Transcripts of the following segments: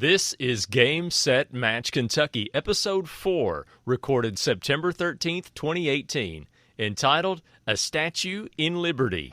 This is Game, Set, Match Kentucky, Episode 4, recorded September 13th, 2018, entitled A Statue in Liberty.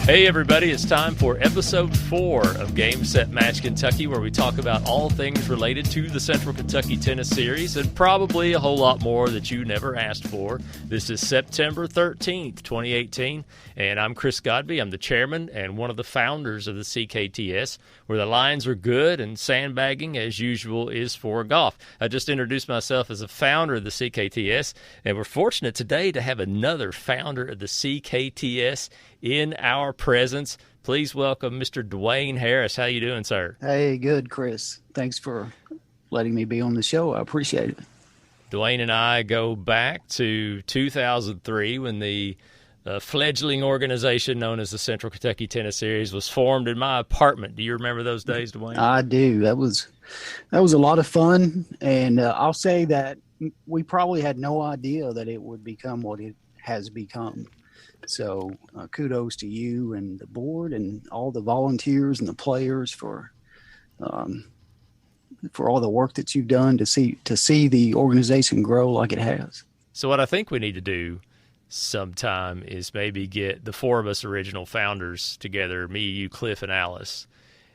Hey everybody, it's time for episode 4 of Game, Set, Match Kentucky, where we talk about all things related to the Central Kentucky Tennis Series and probably a whole lot more that you never asked for. This is September 13th, 2018, and I'm Chris Godby. I'm the chairman and one of the founders of the CKTS, where the lines are good and sandbagging, as usual, is for golf. I just introduced myself as a founder of the CKTS, and we're fortunate today to have another founder of the CKTS in our presence. Please welcome Mr. Dwain Harris. How you doing, sir? Hey, good, Chris. Thanks for letting me be on the show. I appreciate it. Dwain and I go back to 2003 when the fledgling organization known as the Central Kentucky Tennis Series was formed in my apartment. Do you remember those days, Dwain? I do. That was a lot of fun, and I'll say that we probably had no idea that it would become what it has become. So kudos to you and the board and all the volunteers and the players for all the work that you've done to see the organization grow like it has. So what I think we need to do sometime is maybe get the 4 of us original founders together, me, you, Cliff, and Alice,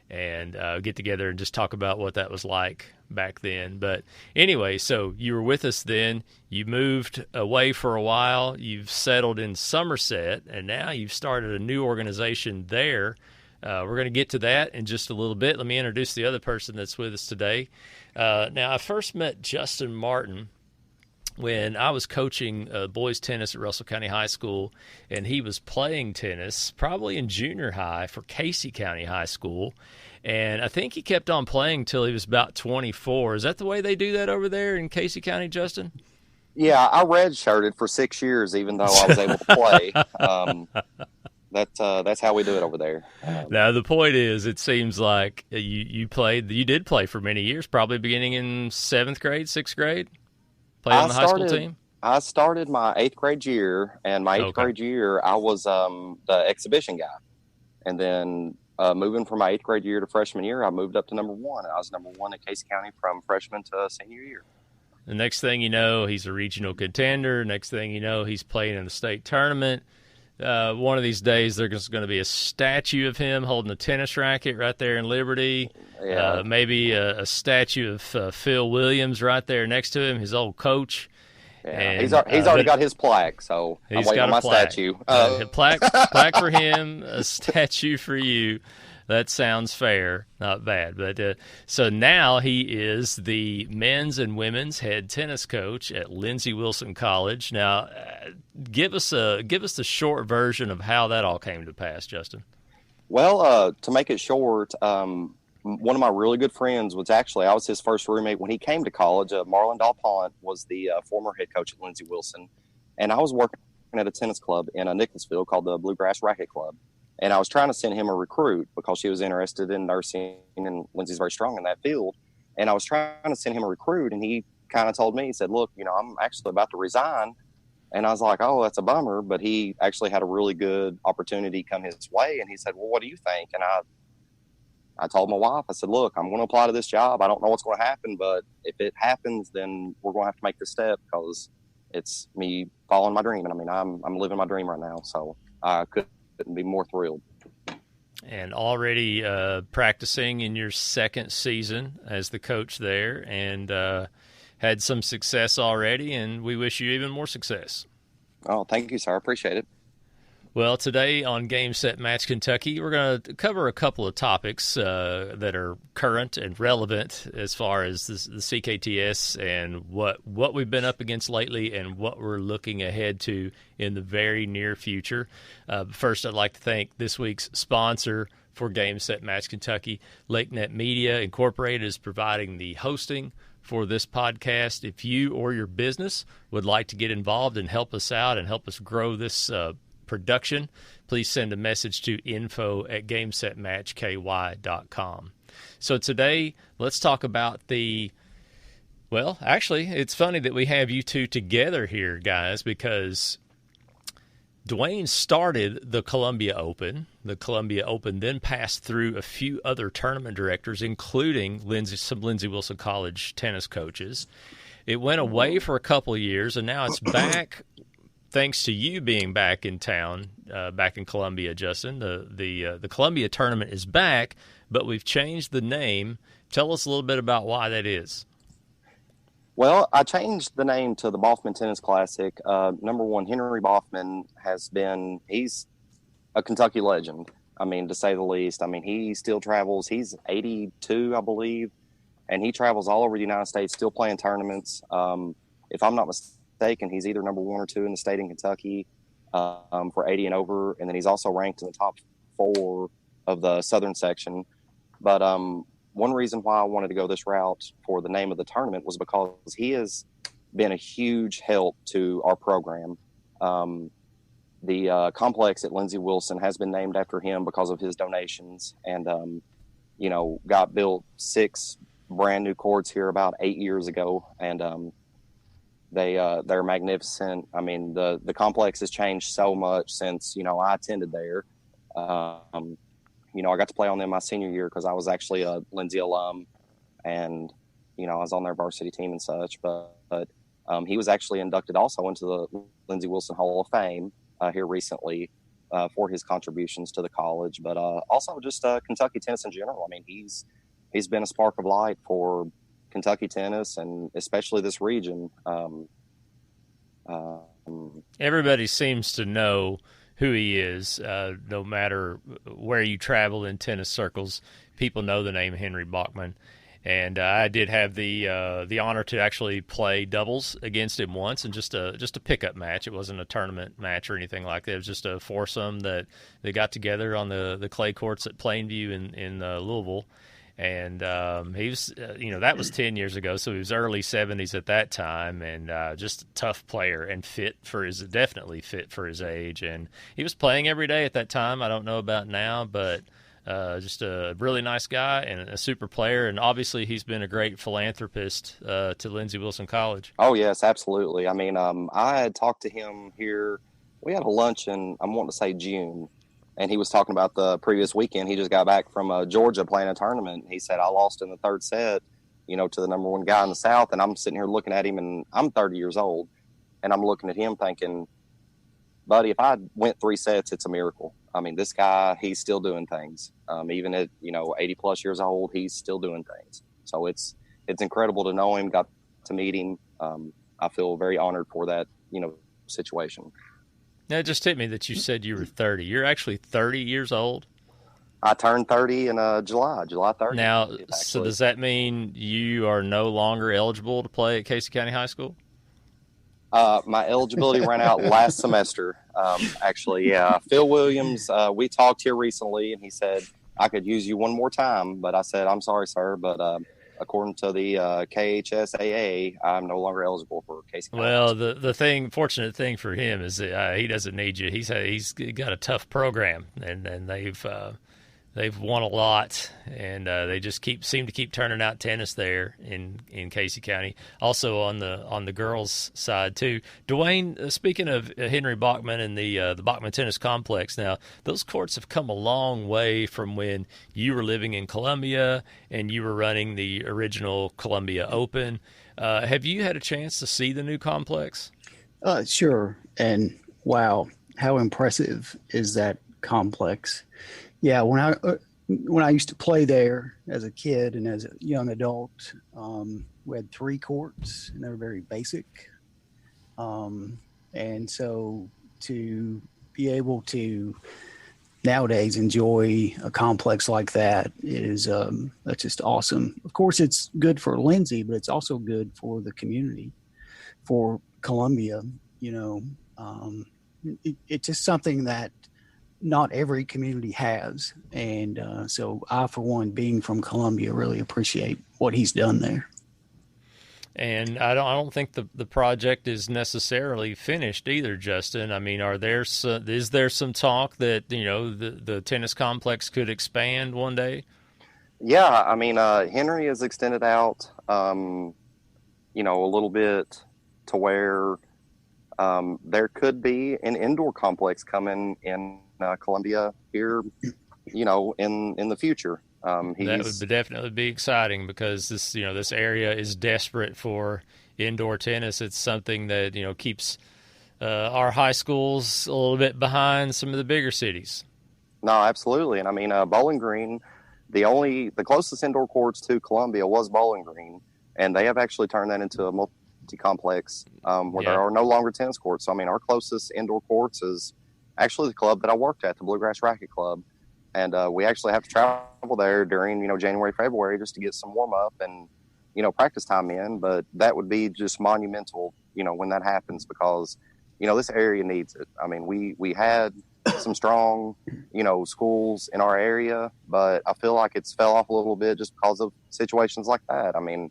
and get together and just talk about what that was like back then. But anyway, so you were with us then. You moved away for a while. You've settled in Somerset, and now you've started a new organization there. We're going to get to that in just a little bit. Let me introduce the other person that's with us today. Now, I first met Justin Martin when I was coaching boys tennis at Russell County High School, and he was playing tennis probably in junior high for Casey County High School. And I think he kept on playing till he was about 24. Is that the way they do that over there in Casey County, Justin? Yeah, I redshirted for 6 years, even though I was able to play. That's how we do it over there. Now, the point is, it seems like you did play for many years, probably beginning in 7th grade, 6th grade? Played on the high school team? I started my 8th grade year, and my 8th grade year, I was the exhibition guy. And then moving from my 8th grade year to freshman year, I moved up to number 1. I was number 1 at Casey County from freshman to senior year. The next thing you know, he's a regional contender. Next thing you know, he's playing in the state tournament. One of these days, there's going to be a statue of him holding a tennis racket right there in Liberty. Yeah. Maybe a statue of Phil Williams right there next to him, his old coach. Yeah. And, he's already got his plaque, so I'm waiting on my statue. A plaque for him, a statue for you. That sounds fair, not bad. But so now he is the men's and women's head tennis coach at Lindsey Wilson College. Now, give us the short version of how that all came to pass, Justin. Well, to make it short, one of my really good friends I was his first roommate when he came to college. Marlon Dalpont was the former head coach at Lindsey Wilson, and I was working at a tennis club in Nicholasville called the Bluegrass Racket Club. And I was trying to send him a recruit because she was interested in nursing, and Lindsay's very strong in that field. And I was trying to send him a recruit, and he kind of told me, he said, look, I'm actually about to resign. And I was like, oh, that's a bummer. But he actually had a really good opportunity come his way. And he said, well, what do you think? And I told my wife, I said, look, I'm going to apply to this job. I don't know what's going to happen, but if it happens, then we're going to have to make this step because it's me following my dream. And I mean, I'm living my dream right now. So I couldn't be more thrilled. And already practicing in your 2nd season as the coach there, and had some success already, and we wish you even more success. Oh, thank you, sir. I appreciate it. Well, today on Game, Set, Match Kentucky, we're going to cover a couple of topics that are current and relevant as far as the CKTS and what we've been up against lately and what we're looking ahead to in the very near future. First, I'd like to thank this week's sponsor for Game, Set, Match Kentucky. LakeNet Media Incorporated is providing the hosting for this podcast. If you or your business would like to get involved and help us out and help us grow this production, please send a message to info@gamesetmatchky.com. So today, let's talk about well, actually, it's funny that we have you two together here, guys, because Dwain started the Columbia Open. The Columbia Open then passed through a few other tournament directors, including some Lindsey Wilson College tennis coaches. It went away for a couple of years, and now it's back thanks to you being back in town, back in Columbia, Justin. The Columbia tournament is back, but we've changed the name. Tell us a little bit about why that is. Well, I changed the name to the Boffman Tennis Classic. Number one, Henry Boffman he's a Kentucky legend. I mean, to say the least. I mean, he still travels. He's 82, I believe, and he travels all over the United States, still playing tournaments. If I'm not mistaken, he's either number 1 or 2 in the state in Kentucky for 80 and over, and then he's also ranked in the top 4 of the Southern section. But one reason why I wanted to go this route for the name of the tournament was because he has been a huge help to our program. The complex at Lindsey Wilson has been named after him because of his donations, and got built 6 brand new courts here about 8 years ago, and they're magnificent. I mean, the complex has changed so much since I attended there. I got to play on them my senior year because I was actually a Lindsey alum, and I was on their varsity team and such. But he was actually inducted also into the Lindsey Wilson Hall of Fame here recently for his contributions to the college, but also just Kentucky tennis in general. I mean, he's been a spark of light for Kentucky tennis, and especially this region. Everybody seems to know who he is, no matter where you travel in tennis circles. People know the name Henry Bachman, and I did have the honor to actually play doubles against him once, and just a pickup match. It wasn't a tournament match or anything like that. It was just a foursome that they got together on the clay courts at Plainview in Louisville. And he was, that was 10 years ago, so he was early 70s at that time, and just a tough player and definitely fit for his age. And he was playing every day at that time. I don't know about now, but just a really nice guy and a super player. And obviously he's been a great philanthropist to Lindsey Wilson College. Oh, yes, absolutely. I mean, I had talked to him here. We had a lunch in, I'm wanting to say June. And he was talking about the previous weekend. He just got back from Georgia playing a tournament. He said, I lost in the third set, to the number one guy in the South. And I'm sitting here looking at him, and I'm 30 years old. And I'm looking at him thinking, buddy, if I went 3 sets, it's a miracle. I mean, this guy, he's still doing things. Even at, 80 plus years old, he's still doing things. So it's incredible to know him, got to meet him. I feel very honored for that, situation. Now, it just hit me that you said you were 30. You're actually 30 years old? I turned 30 in July 30th. Now, so does that mean you are no longer eligible to play at Casey County High School? My eligibility ran out last semester, actually, yeah. Phil Williams, we talked here recently, and he said I could use you one more time, but I said, I'm sorry, sir, but according to the KHSAA, I'm no longer eligible for Casey County. Well, the fortunate thing for him is that he doesn't need you. He's got a tough program, and they've won a lot, and they just seem to keep turning out tennis there in Casey County. Also on the girls' side too. Dwain, speaking of Henry Bachman and the Bachman Tennis Complex, now those courts have come a long way from when you were living in Columbia and you were running the original Columbia Open. Have you had a chance to see the new complex? Sure, and wow, how impressive is that complex? Yeah, when I used to play there as a kid and as a young adult, we had 3 courts, and they were very basic. And so to be able to nowadays enjoy a complex like that is that's just awesome. Of course, it's good for Lindsey, but it's also good for the community, for Columbia. It's just something that not every community has, and so I, for one, being from Columbia, really appreciate what he's done there. And I don't think the project is necessarily finished either, Justin. I mean, is there some talk that the tennis complex could expand one day? Yeah, I mean, Henry has extended out, a little bit to where there could be an indoor complex coming in Columbia here, in the future. That would definitely be exciting because this area is desperate for indoor tennis. It's something that keeps our high schools a little bit behind some of the bigger cities. No, absolutely. And I mean, Bowling Green, the closest indoor courts to Columbia was Bowling Green, and they have actually turned that into a multi-complex where there are no longer tennis courts. So I mean, our closest indoor courts is actually the club that I worked at, the Bluegrass Racket Club, and we actually have to travel there during January, February just to get some warm up and practice time in. But that would be just monumental, when that happens, because this area needs it. I mean, we had some strong, schools in our area, but I feel like it's fell off a little bit just because of situations like that. I mean,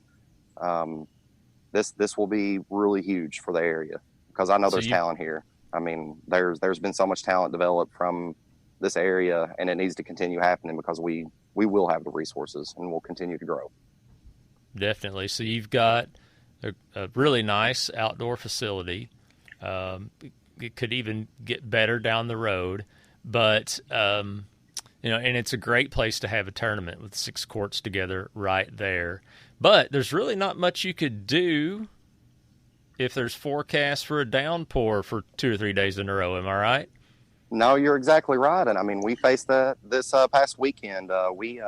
this will be really huge for the area because I know there's talent here. I mean, there's been so much talent developed from this area, and it needs to continue happening because we will have the resources and we'll continue to grow. Definitely. So you've got a really nice outdoor facility. It could even get better down the road, but and it's a great place to have a tournament with 6 courts together right there. But there's really not much you could do if there's forecast for a downpour for 2 or 3 days in a row. Am I right? No, you're exactly right. And I mean, we faced that this past weekend. We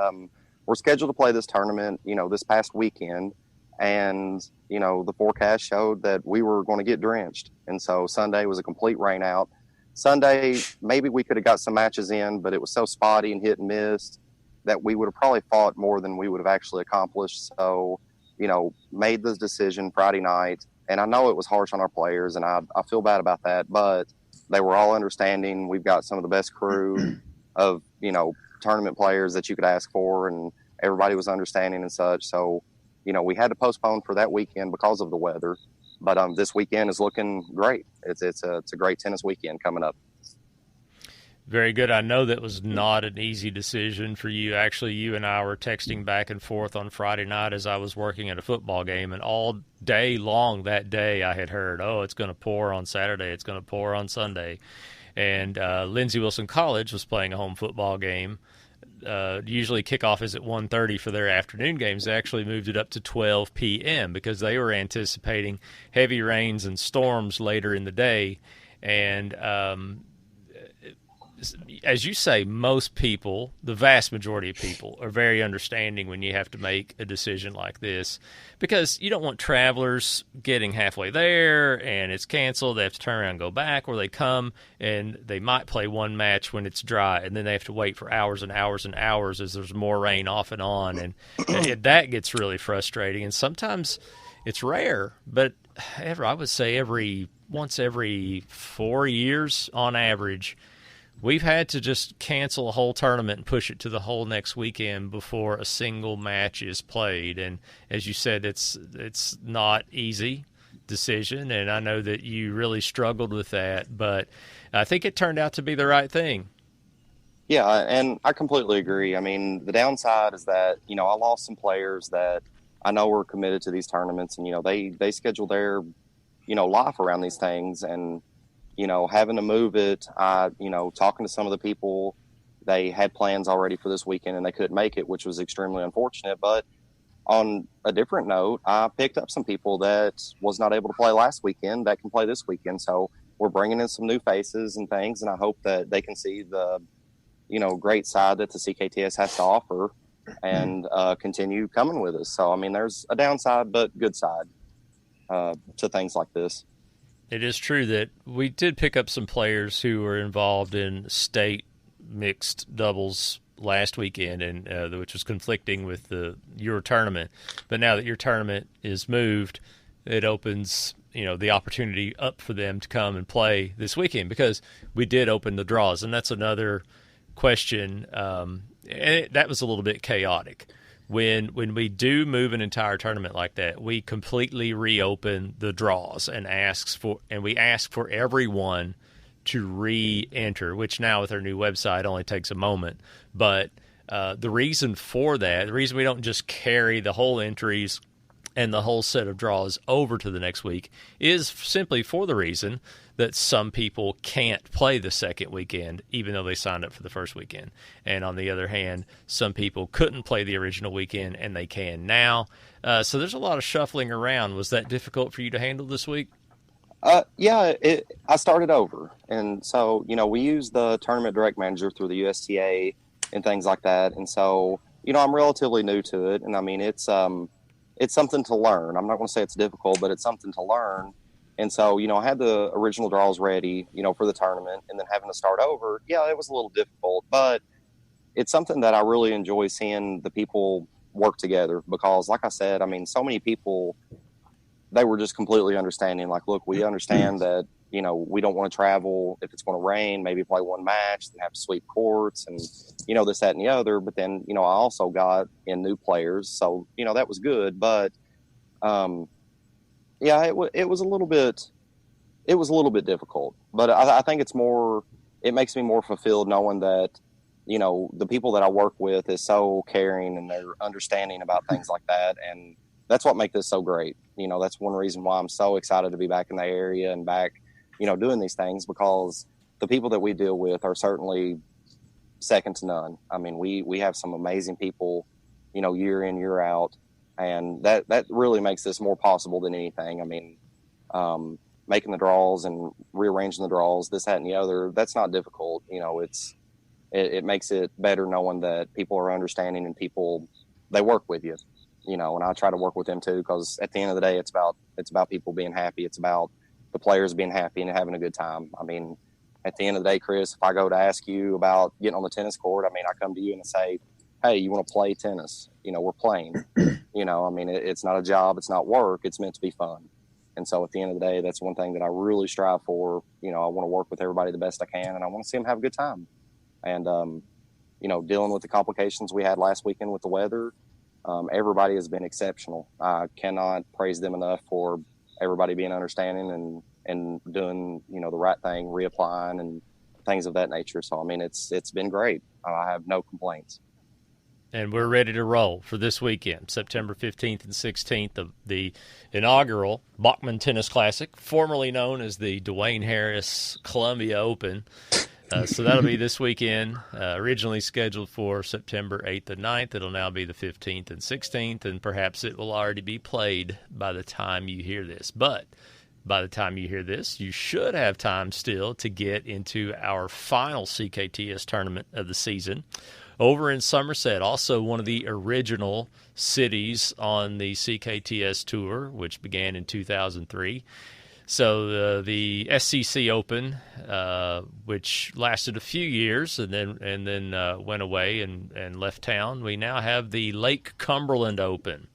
were scheduled to play this tournament, this past weekend. And, the forecast showed that we were going to get drenched. And so Sunday was a complete rain out. Sunday, maybe we could have got some matches in, but it was so spotty and hit and miss that we would have probably fought more than we would have actually accomplished. So, made this decision Friday night. And I know it was harsh on our players, and I feel bad about that, but they were all understanding. We've got some of the best crew of, tournament players that you could ask for, and everybody was understanding and such. So, we had to postpone for that weekend because of the weather, but this weekend is looking great. It's a great tennis weekend coming up. Very good. I know that was not an easy decision for you. Actually, you and I were texting back and forth on Friday night as I was working at a football game, and all day long that day I had heard, it's going to pour on Saturday, it's going to pour on Sunday. And Lindsey Wilson College was playing a home football game. Usually kickoff is at 1:30 for their afternoon games. They actually moved it up to 12 p.m. because they were anticipating heavy rains and storms later in the day. And as you say, most people, the vast majority of people, are very understanding when you have to make a decision like this, because you don't want travelers getting halfway there and it's canceled. They have to turn around and go back, or they come and they might play one match when it's dry, and then they have to wait for hours and hours and hours as there's more rain off and on, and that gets really frustrating. And sometimes it's rare, but I would say once every 4 years on average, we've had to just cancel a whole tournament and push it to the whole next weekend before a single match is played. And as you said, it's not easy decision, and I know that you really struggled with that, but I think it turned out to be the right thing. Yeah, and I completely agree. I mean, the downside is that, I lost some players that I know were committed to these tournaments, and, they schedule their, life around these things, and having to move it, talking to some of the people, they had plans already for this weekend and they couldn't make it, which was extremely unfortunate. But on a different note, I picked up some people that was not able to play last weekend that can play this weekend. So we're bringing in some new faces and things, and I hope that they can see the, great side that the CKTS has to offer and continue coming with us. So, I mean, there's a downside, but good side to things like this. It is true that we did pick up some players who were involved in state mixed doubles last weekend, and which was conflicting with your tournament. But now that your tournament is moved, it opens the opportunity up for them to come and play this weekend, because we did open the draws, and that's another question. And that was a little bit chaotic. When we do move an entire tournament like that, we completely reopen the draws and we ask for everyone to re-enter, which now with our new website only takes a moment. But The reason for that, the reason we don't just carry the whole entries and the whole set of draws over to the next week is simply for the reason that some people can't play the second weekend, even though they signed up for the first weekend. And on the other hand, some people couldn't play the original weekend, and they can now. So there's a lot of shuffling around. Was that difficult for you to handle this week? Yeah, I started over. And so, we use the tournament direct manager through the USTA and things like that. And so, I'm relatively new to it. And I mean, it's something to learn. I'm not going to say it's difficult, but it's something to learn. And so, I had the original draws ready, for the tournament, and then having to start over. Yeah, it was a little difficult, but it's something that I really enjoy seeing the people work together because, like I said, I mean, so many people, they were just completely understanding. Like, look, we understand that, we don't want to travel if it's going to rain, maybe play one match, then have to sweep courts and, this, that, and the other. But then, I also got in new players. So, that was good. But, yeah, it was a little bit difficult. But I think it makes me more fulfilled knowing that, the people that I work with is so caring and they're understanding about things like that. And that's what makes this so great. That's one reason why I'm so excited to be back in the area and back, doing these things, because the people that we deal with are certainly second to none. I mean, we have some amazing people, year in, year out, and that really makes this more possible than anything. I mean, making the draws and rearranging the draws, this, that, and the other, that's not difficult. It makes it better knowing that people are understanding and they work with you. And I try to work with them too, because at the end of the day, it's about people being happy. It's about the players being happy and having a good time. I mean, at the end of the day, Chris, if I go to ask you about getting on the tennis court, I mean, I come to you and say, hey, you want to play tennis? We're playing. I mean, it's not a job. It's not work. It's meant to be fun. And so at the end of the day, that's one thing that I really strive for. I want to work with everybody the best I can, and I want to see them have a good time. And, dealing with the complications we had last weekend with the weather, everybody has been exceptional. I cannot praise them enough for everybody being understanding and doing, the right thing, reapplying and things of that nature. So, I mean, it's been great. I have no complaints. And we're ready to roll for this weekend, September 15th and 16th, of the inaugural Bachman Tennis Classic, formerly known as the Dwain Harris Columbia Open. So that'll be this weekend, originally scheduled for September 8th and 9th. It'll now be the 15th and 16th, and perhaps it will already be played by the time you hear this. But by the time you hear this, you should have time still to get into our final CKTS tournament of the season over in Somerset, also one of the original cities on the CKTS Tour, which began in 2003. So the SCC Open, which lasted a few years and then went away and left town. We now have the Lake Cumberland Open,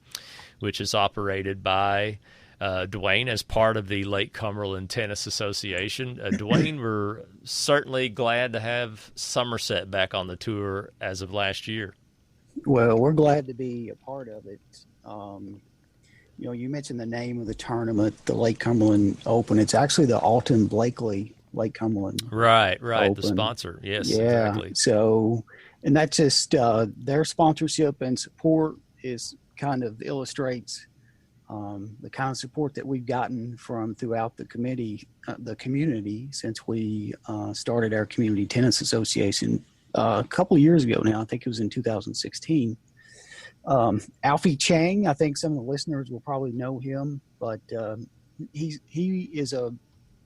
which is operated by Dwain as part of the Lake Cumberland Tennis Association. Dwain, we're certainly glad to have Somerset back on the tour as of last year. Well, we're glad to be a part of it. You mentioned the name of the tournament, the Lake Cumberland Open. It's actually the Alton Blakely Lake Cumberland. Right, Open. the sponsor. Yes, yeah, exactly. So, and that's just their sponsorship and support is kind of illustrates the kind of support that we've gotten from throughout the community since we started our community tennis association a couple of years ago now. I think it was in 2016. Alfie Chang, I think some of the listeners will probably know him, but he is a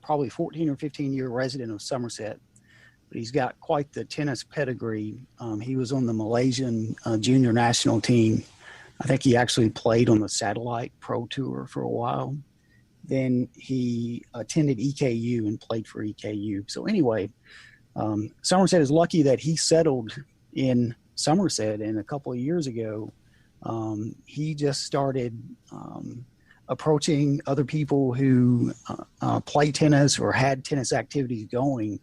probably 14 or 15 year resident of Somerset, but he's got quite the tennis pedigree. He was on the Malaysian junior national team. I think he actually played on the Satellite Pro Tour for a while. Then he attended EKU and played for EKU. So anyway, Somerset is lucky that he settled in Somerset, and a couple of years ago, he just started approaching other people who play tennis or had tennis activities going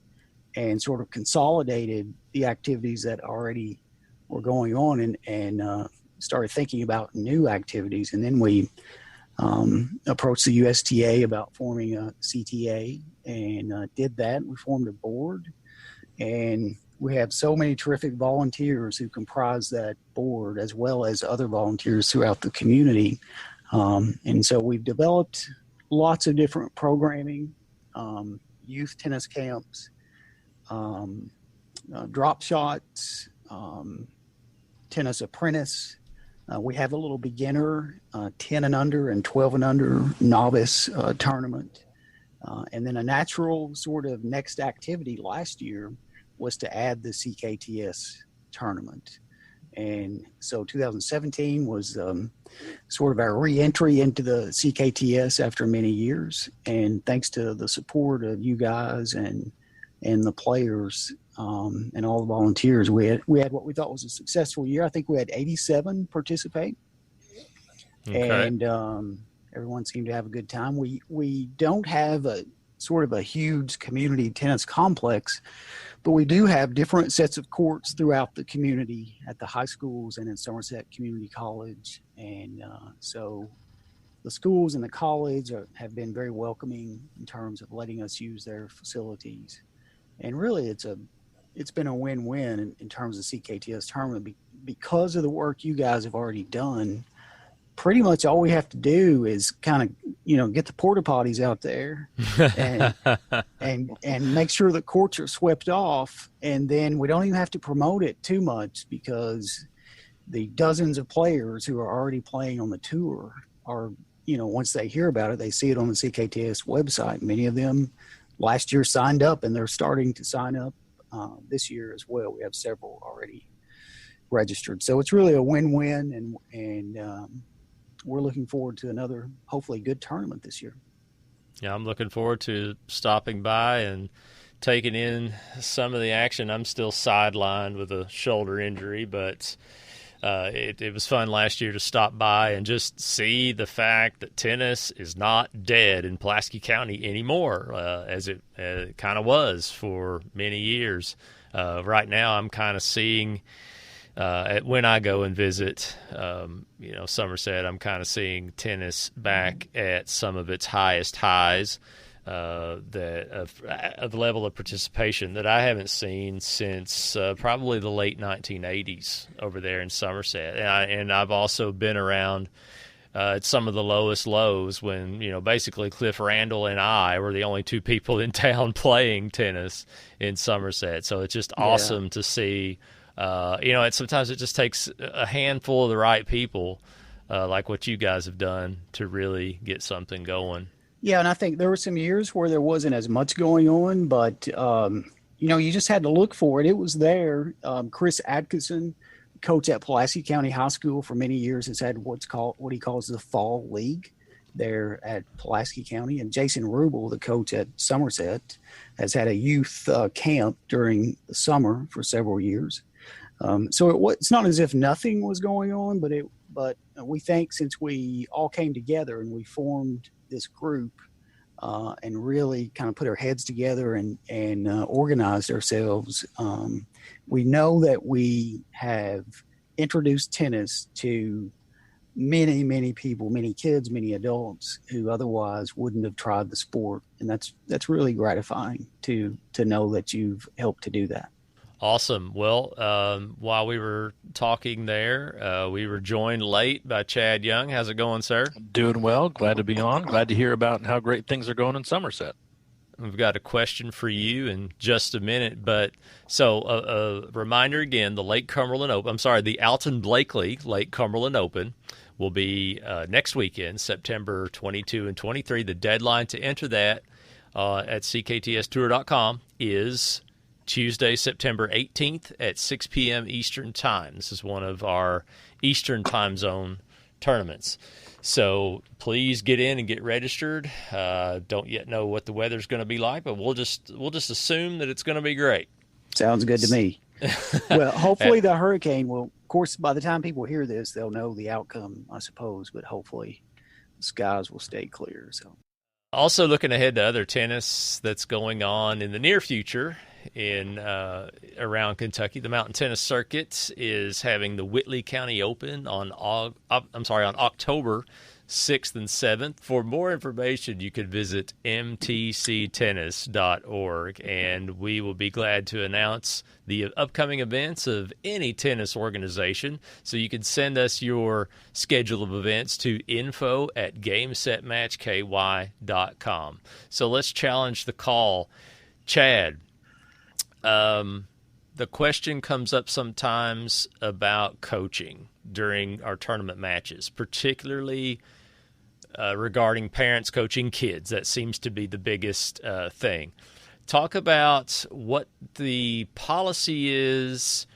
and sort of consolidated the activities that already were going on and started thinking about new activities. And then we approached the USTA about forming a CTA and did that. We formed a board. And we have so many terrific volunteers who comprise that board, as well as other volunteers throughout the community. And so we've developed lots of different programming, youth tennis camps, drop shots, tennis apprentice. We have a little beginner, 10 and under and 12 and under novice tournament. And then a natural sort of next activity last year was to add the CKTS tournament. And so 2017 was sort of our re-entry into the CKTS after many years. And thanks to the support of you guys and the players and all the volunteers, we had what we thought was a successful year. I think we had 87 participate. Okay. And everyone seemed to have a good time. We don't have a sort of a huge community tennis complex, but we do have different sets of courts throughout the community at the high schools and in Somerset Community College. And so the schools and the college have been very welcoming in terms of letting us use their facilities. And really, it's been a win-win in terms of CKTS tournament because of the work you guys have already done. Pretty much all we have to do is kind of, get the porta potties out there and make sure the courts are swept off. And then we don't even have to promote it too much because the dozens of players who are already playing on the tour are, once they hear about it, they see it on the CKTS website. Many of them last year signed up and they're starting to sign up this year as well. We have several already registered. So it's really a win-win and we're looking forward to another, hopefully, good tournament this year. Yeah, I'm looking forward to stopping by and taking in some of the action. I'm still sidelined with a shoulder injury, but it was fun last year to stop by and just see the fact that tennis is not dead in Pulaski County anymore, as it kind of was for many years. Right now, I'm kind of seeing when I go and visit, Somerset, I'm kind of seeing tennis back at some of its highest highs, of the level of participation that I haven't seen since probably the late 1980s over there in Somerset. And I've also been around at some of the lowest lows when, basically Cliff Randall and I were the only two people in town playing tennis in Somerset. So it's just awesome to see. Sometimes it just takes a handful of the right people, like what you guys have done, to really get something going. Yeah, and I think there were some years where there wasn't as much going on, but, you just had to look for it. It was there. Chris Atkinson, coach at Pulaski County High School for many years, has had what he calls the Fall League there at Pulaski County. And Jason Rubel, the coach at Somerset, has had a youth camp during the summer for several years. So it's not as if nothing was going on, but we think since we all came together and we formed this group and really kind of put our heads together and organized ourselves, we know that we have introduced tennis to many, many people, many kids, many adults who otherwise wouldn't have tried the sport. And that's really gratifying to know that you've helped to do that. Awesome. Well, while we were talking there, we were joined late by Chad Young. How's it going, sir? Doing well. Glad to be on. Glad to hear about how great things are going in Somerset. We've got a question for you in just a minute. But so a reminder again, the Alton Blakely Lake Cumberland Open will be next weekend, September 22 and 23. The deadline to enter that at CKTStour.com is Tuesday, September 18th at 6 p.m. Eastern Time. This is one of our Eastern Time Zone tournaments. So please get in and get registered. Don't yet know what the weather's going to be like, but we'll just assume that it's going to be great. Sounds good to me. Well, hopefully the hurricane will, of course, by the time people hear this, they'll know the outcome, I suppose, but hopefully the skies will stay clear. So, also looking ahead to other tennis that's going on in the near future in around Kentucky. The Mountain Tennis Circuit is having the Whitley County Open on October 6th and 7th. For more information, you can visit mtctennis.org, and we will be glad to announce the upcoming events of any tennis organization. So you can send us your schedule of events to info@gamesetmatchky.com. So let's challenge the call. Chad, the question comes up sometimes about coaching during our tournament matches, particularly regarding parents coaching kids. That seems to be the biggest thing. Talk about what the policy is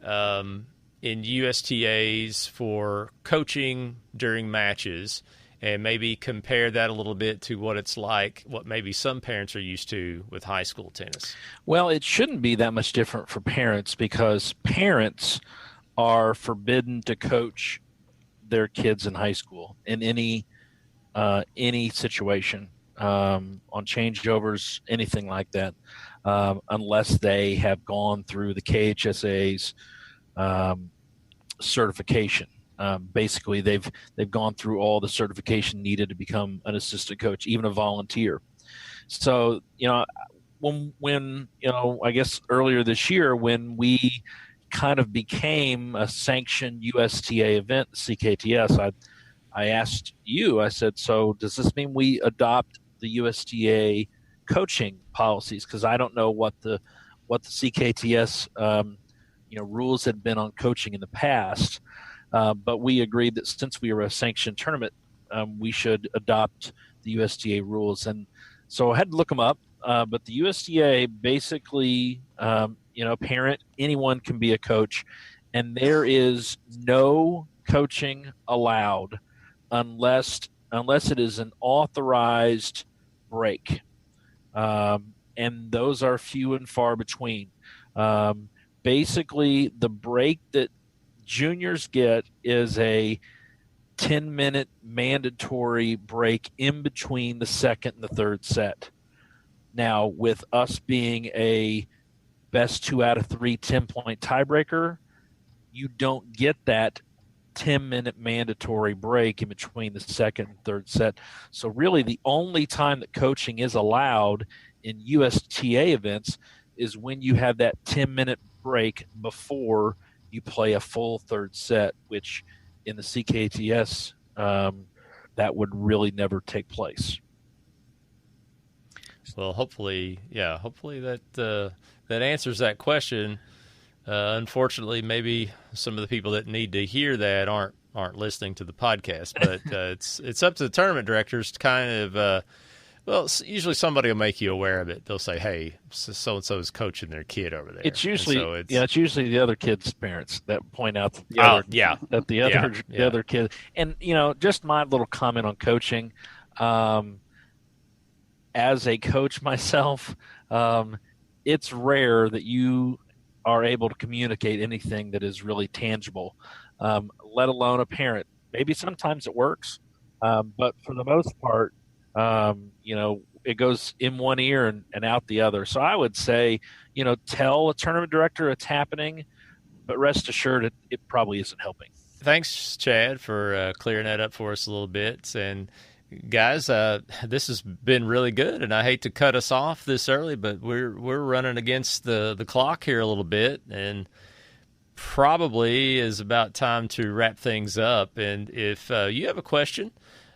in USTAs for coaching during matches, and maybe compare that a little bit to what it's like, what maybe some parents are used to with high school tennis. Well, it shouldn't be that much different for parents, because parents are forbidden to coach their kids in high school in any situation, on changeovers, anything like that, unless they have gone through the KHSA's certification. Basically, they've gone through all the certification needed to become an assistant coach, even a volunteer. So, when I guess earlier this year, when we kind of became a sanctioned USTA event, CKTS, I asked you, I said, so does this mean we adopt the USTA coaching policies? Because I don't know what the CKTS rules had been on coaching in the past. But we agreed that since we were a sanctioned tournament, we should adopt the USTA rules. And so I had to look them up. But the USTA basically, parent, anyone can be a coach. And there is no coaching allowed unless it is an authorized break. And those are few and far between. Basically, the break that juniors get is a 10-minute mandatory break in between the second and the third set. Now, with us being a best 2 out of 3 10-point tiebreaker, you don't get that 10-minute mandatory break in between the second and third set. So really the only time that coaching is allowed in USTA events is when you have that 10-minute break before you play a full third set, which in the CKTS, that would really never take place. Well, hopefully that answers that question. Unfortunately, maybe some of the people that need to hear that aren't listening to the podcast, but it's up to the tournament directors to kind of usually somebody will make you aware of it. They'll say, "Hey, so and so is coaching their kid over there." It's usually it's usually the other kid's parents that point out the other kid. And just my little comment on coaching. As a coach myself, it's rare that you are able to communicate anything that is really tangible, let alone a parent. Maybe sometimes it works, but for the most part, it goes in one ear and out the other. So I would say, tell a tournament director it's happening, but rest assured it probably isn't helping. Thanks, Chad, for clearing that up for us a little bit. And guys, this has been really good, and I hate to cut us off this early, but we're running against the clock here a little bit, and probably is about time to wrap things up. And if you have a question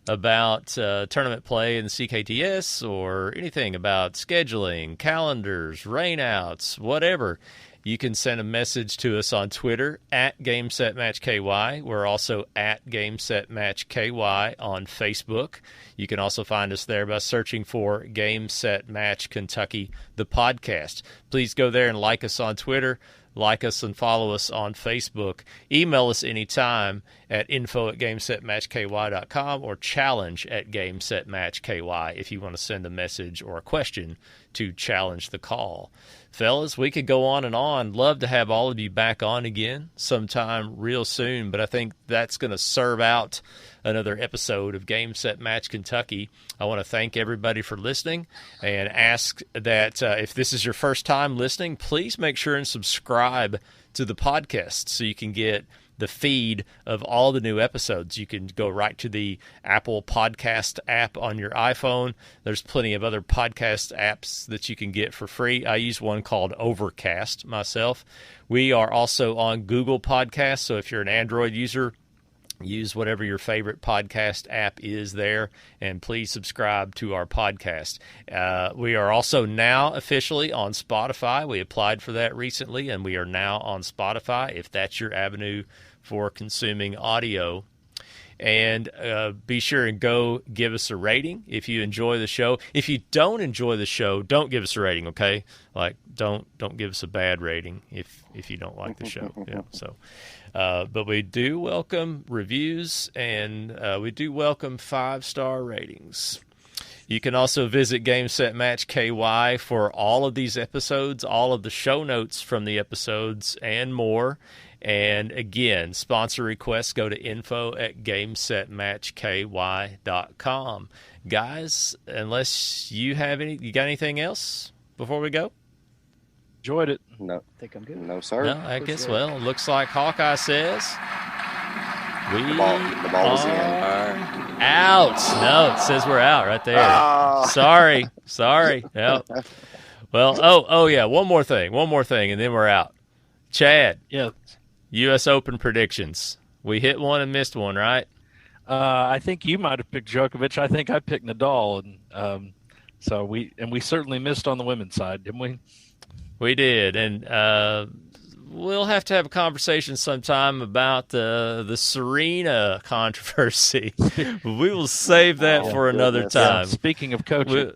about tournament play in the CKTS or anything about scheduling, calendars, rainouts, whatever, you can send a message to us on Twitter at GameSetMatchKY. We're also at GameSetMatchKY on Facebook. You can also find us there by searching for Game Set Match Kentucky, the podcast. Please go there and like us on Twitter. Like us and follow us on Facebook. Email us anytime at info@gamesetmatchky.com or challenge@gamesetmatchky if you want to send a message or a question to challenge the call. Fellas, we could go on and on. Love to have all of you back on again sometime real soon, but I think that's going to serve out another episode of Game Set Match Kentucky. I want to thank everybody for listening and ask that if this is your first time listening, please make sure and subscribe to the podcast so you can get the feed of all the new episodes. You can go right to the Apple Podcast app on your iPhone. There's plenty of other podcast apps that you can get for free. I use one called Overcast myself. We are also on Google Podcasts, so if you're an Android user, use whatever your favorite podcast app is there, and please subscribe to our podcast. We are also now officially on Spotify. We applied for that recently, and we are now on Spotify, if that's your avenue for consuming audio. And be sure and go give us a rating if you enjoy the show. If you don't enjoy the show, don't give us a rating, okay? Like, don't give us a bad rating if you don't like the show. Yeah, so... but we do welcome reviews, and we do welcome 5-star ratings. You can also visit Game Set Match KY for all of these episodes, all of the show notes from the episodes, and more. And again, sponsor requests, go to info@gamesetmatchky.com. Guys, unless you got anything else before we go? Enjoyed it. No, I think I'm good. no, sir. No, I guess, well, it looks like Hawkeye says The ball is in. out. No, it says we're out right there. Sorry. Yep. Well, oh yeah, one more thing, and then we're out. Chad. Yeah. U.S. Open predictions. We hit one and missed one, right? I think you might have picked Djokovic. I think I picked Nadal, and so we certainly missed on the women's side, didn't we? We did, and we'll have to have a conversation sometime about the Serena controversy. We will save that for another time. Yeah, speaking of coaching.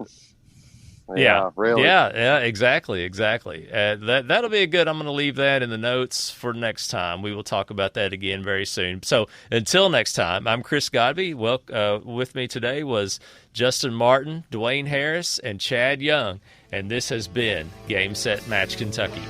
Yeah, really. Yeah, exactly. That'll be a good. I'm going to leave that in the notes for next time. We will talk about that again very soon. So until next time, I'm Chris Godby. With me today was Justin Martin, Dwain Harris, and Chad Young. And this has been Game Set Match Kentucky.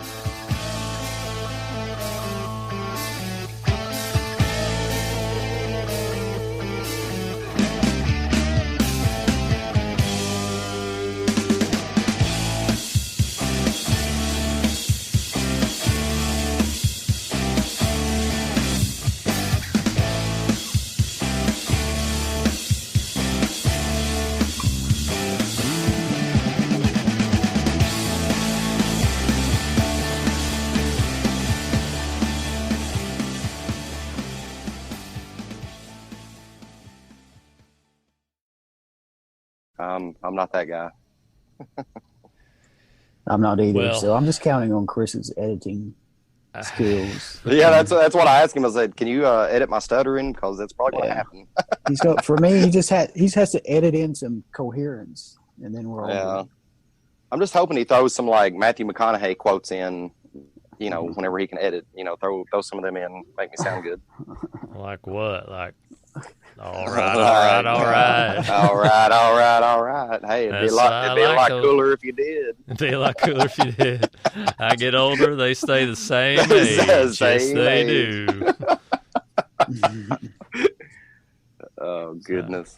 I'm not that guy. I'm not either, Well, so I'm just counting on Chris's editing skills. Yeah, that's what I asked him. I said, "Can you edit my stuttering? Because that's probably going to happen." He's got, for me, he has to edit in some coherence, and then we're all good. I'm just hoping he throws some like Matthew McConaughey quotes in, whenever he can edit. Throw some of them in, make me sound good. Like what? Like, all right. Hey, it'd be a lot cooler if you did. It'd be a lot cooler if you did. I get older, they stay the same age. Yes, they do. Oh, goodness.